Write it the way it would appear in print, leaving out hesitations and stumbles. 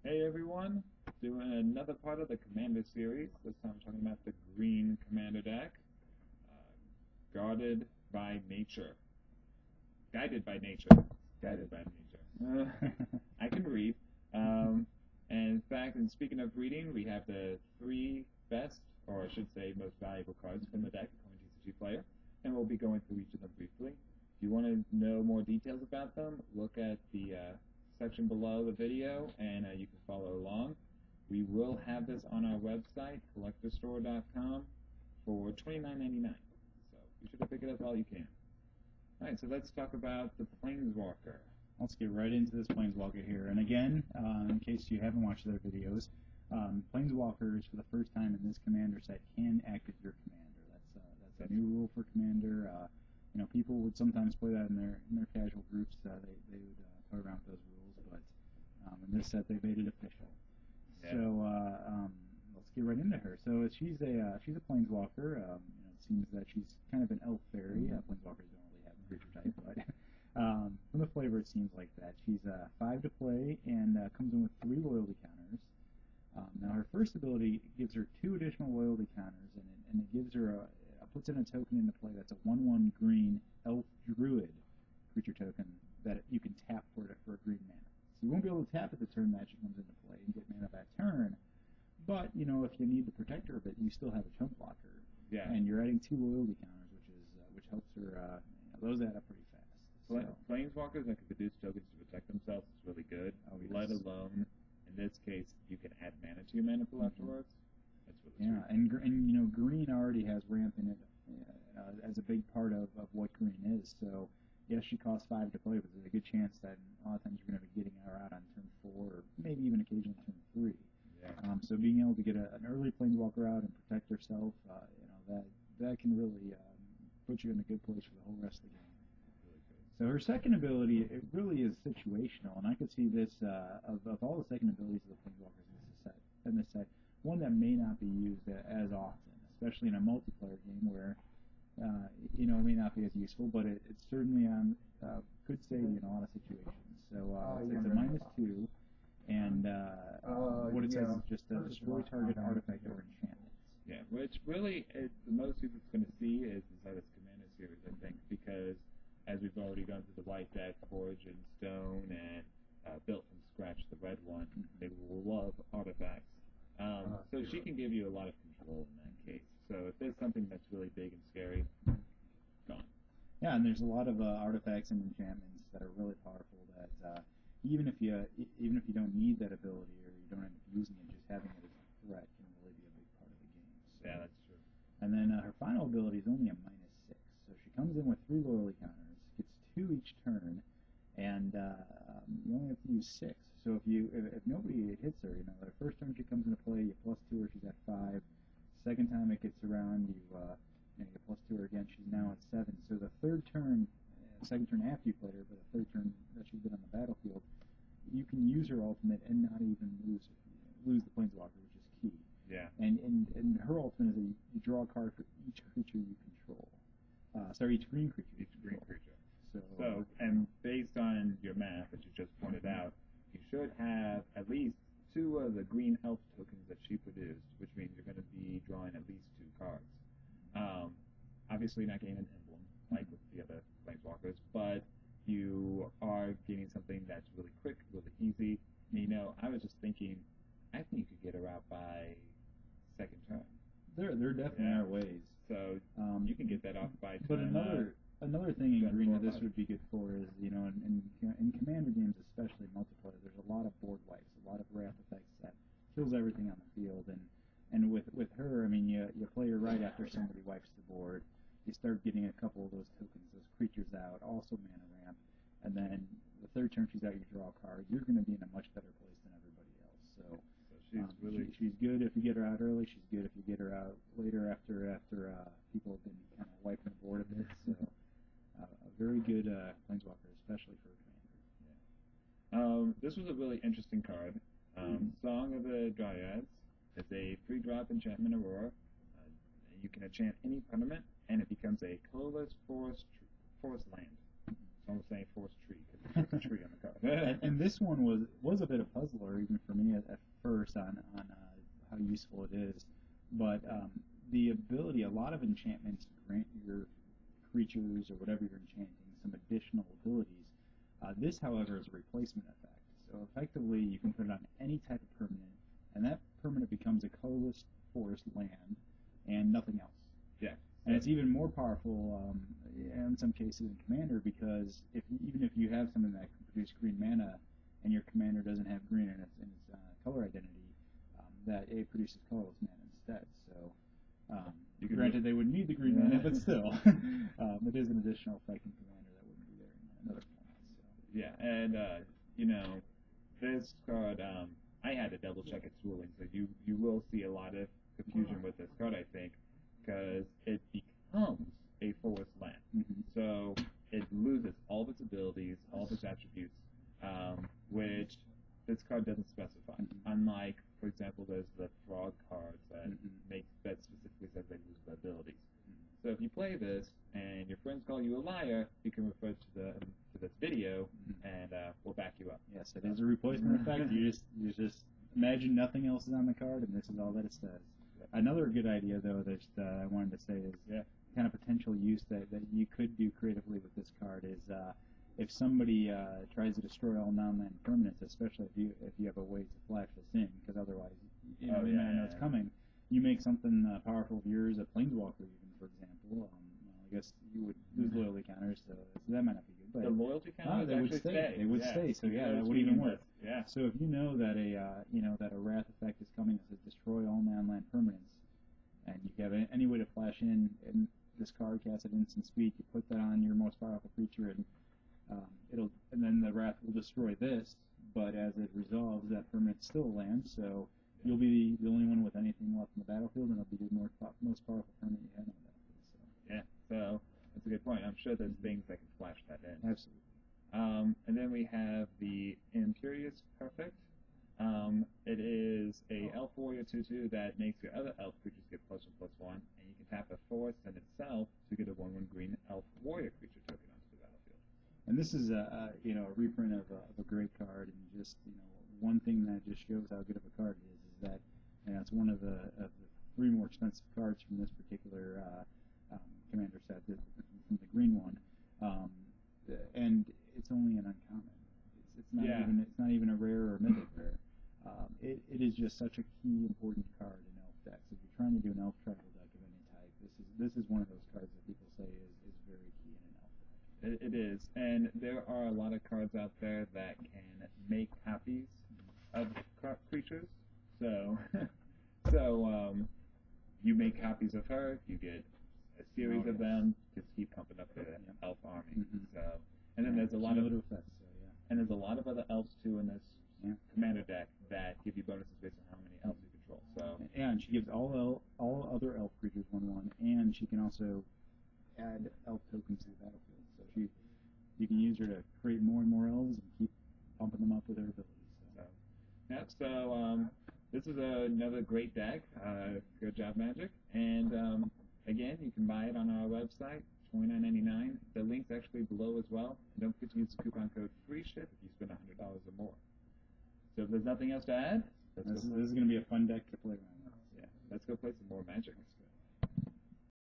Hey everyone, doing another part of the Commander series. This time I'm talking about the green Commander deck. Guarded by Nature. Guided by Nature. Guided by Nature. I can read. And in fact, and speaking of reading, we have the three best, or I should say most valuable cards from the deck according to each player. And we'll be going through each of them briefly. If you want to know more details about them, look at the section below the video, and you can follow along. We will have this on our website, collectorstore.com, for $29.99. So you should pick it up while you can. All right, so let's talk about the Planeswalker. Let's get right into this Planeswalker here. And again, in case you haven't watched their videos, Planeswalkers for the first time in this commander set can act as your commander. That's a new rule for commander. People would sometimes play that in their casual groups. They would toy around with those rules, but in this set they've made it official. Yeah. So let's get right into her. So she's a Planeswalker. It seems that she's kind of an elf fairy. Planeswalkers don't really have a creature type, but from the flavor it seems like that. She's 5 to play and comes in with 3 loyalty counters. Now her first ability gives her 2 additional loyalty counters, and it gives her puts in a token into play that's a 1/1 green Elf Druid creature token that you can tap for a green mana. So you won't be able to tap it the turn that she comes into play and get mana that turn. But if you need to protect her a bit, you still have a chump blocker. Yeah. And you're adding 2 loyalty counters, which helps her. Those add up pretty fast. Planeswalkers that can produce tokens to protect themselves is really good. Let alone, in this case, you can add mana to your mana pool afterwards. That's really sweet. And green already has ramp in it as a big part of what green is. So yes, she costs 5 to play, but there's a good chance that a lot of times you're going to be getting her out on turn 4, or maybe even occasionally turn 3. Yeah. So being able to get an early Planeswalker out and protect herself, that can really put you in a good place for the whole rest of the game. Really good. So her second ability, it really is situational, and I could see this of all the second abilities of the Planeswalkers in this set, one that may not be used as often, especially in a multiplayer game where it may not be as useful, but it's certainly could save you in a lot of situations. So it's a -2, and what it says is just destroy target artifact or enchantment. Yeah, which really is the most people it's going to see is inside this Commander series, I think, because as we've already gone through the white deck, Forge and Stone, and built from scratch the red one, they will love artifacts. So she can give you a lot of control in that case. So if there's something that's really big and scary, gone. Yeah, and there's a lot of artifacts and enchantments that are really powerful that even if you don't need that ability or you don't end up using it, just having it as a threat can really be a big part of the game. So, yeah, that's true. And then her final ability is only a -6, so she comes in with 3 loyalty counters, gets 2 each turn, and you only have to use 6. So if nobody hits her, the first turn she comes into play, you +2 her, she's at 5. Second time it gets around, you +2 her again, she's now at 7. So the third turn, second turn after you played her, but the third turn that she's been on the battlefield, you can use her ultimate and not even lose the Planeswalker, which is key. Yeah. And her ultimate is you draw a card for each creature you control. Each green creature. Each green creature. So, and based on your math that you just pointed out, you should have at least 2 of the green elf tokens that she produced, which means you're going to be drawing at least 2 cards. Obviously not getting an emblem like with the other Planeswalkers, but you are getting something that's really quick, really easy. And, I was just thinking, I think you could get her out by second turn. There definitely are ways. So you can get that off by turn. But another thing in green that this would be good for is, in Commander games, especially multiplayer, there's a lot of board wipes, a lot of wrath effects that kills everything on the field. And with her, you play her right after somebody wipes the board. You start getting a couple of those tokens, those creatures out, also mana ramp, and then the third turn she's out, you draw a card. You're going to be in a much better place than everybody else. So she's good if you get her out early. She's good if you get her out later after people have been kind of wiping the board a bit. So a very good Planeswalker, especially for a commander. Yeah. This was a really interesting card. Song of the Dryads. It's a 3-drop enchantment aurora. You can enchant any permanent, and it becomes a colorless forest land. almost saying forest tree because there's a tree on the card. And this one was a bit of puzzler even for me at first on how useful it is, but the ability, a lot of enchantments grant your creatures or whatever you're enchanting some additional abilities. This, however, is a replacement effect. So effectively, you can put it on any type of permanent, and that permanent becomes a colorless forest land and nothing else. Yeah. And it's even more powerful in some cases in Commander, because even if you have something that can produce green mana and your Commander doesn't have green in its color identity, that it produces colorless mana instead. So granted, they wouldn't need the green mana, but still, it is an additional effect in Commander that wouldn't be there in other formats. So. Yeah, and this card, I had to double check its ruling, so you will see a lot of confusion with this card, I think, because it becomes a forest land. Mm-hmm. So it loses all of its abilities, all of its attributes, which this card doesn't specify. Mm-hmm. Unlike, for example, there's the frog cards that Mm-hmm. that specifically says they lose the abilities. Mm-hmm. So if you play this and your friends call you a liar, you can refer to this video, and we'll back you up. Yes, it is a replacement effect. You just imagine nothing else is on the card, and this is all that it says. Another good idea, though, that I wanted to say is kind of potential use that you could do creatively with this card is if somebody tries to destroy all non-land permanents, especially if you have a way to flash this in, because otherwise they may not know it's coming. You make something powerful of yours, a Planeswalker even, for example. I guess you would lose loyalty counters, so that might not be good. But the loyalty counters they would stay. They would stay. So that would even work. Yeah. So if you know that a wrath effect is coming that says destroy all non-land permanents, and you have any way to flash in this card, cast at instant speed, you put that on your most powerful creature, and and then the wrath will destroy this. But as it resolves, that permanent still lands. So you'll be the only one with anything left in the battlefield, and it'll be the most powerful permanent you have on the battlefield. So. Yeah. So that's a good point. I'm sure there's things that can flash that in. Absolutely. And then we have the Imperious Perfect. It is a Elf Warrior 2/2 that makes your other Elf creatures get +1/+1, and you can tap a forest in itself to get a 1/1 green Elf Warrior creature token onto the battlefield. And this is a reprint of a great card, and just one thing that just shows how good of a card it is that it's one of the 3 more expensive cards from this particular commander set, from the green one, and it's only an uncommon. It's not even a rare or mythic rare. It is just such a key important card in elf decks. If you're trying to do an elf tribal deck of any type, this is one of those cards that people say is very key in an elf deck. It is, and there are a lot of cards out there that can make copies of creatures. So you make copies of her, you get a series of them, just keep pumping up the elf army. Mm-hmm. So, and then there's a lot of effects. and there's a lot of other elves too in this commander deck that give you bonuses based on how many elves you control. So and she gives all other elf creatures 1/1, and she can also add elf tokens to the battlefield. So you can use her to create more and more elves and keep bumping them up with her abilities. So this is another great deck. Good job, Magic. And again, you can buy it on our website, $29.99. The link's actually below as well. And don't forget to use the coupon code FREESHIP if you spend $100 or more. So if there's nothing else to add, This is going to be a fun deck to play around with. Yeah, let's go play some more Magic.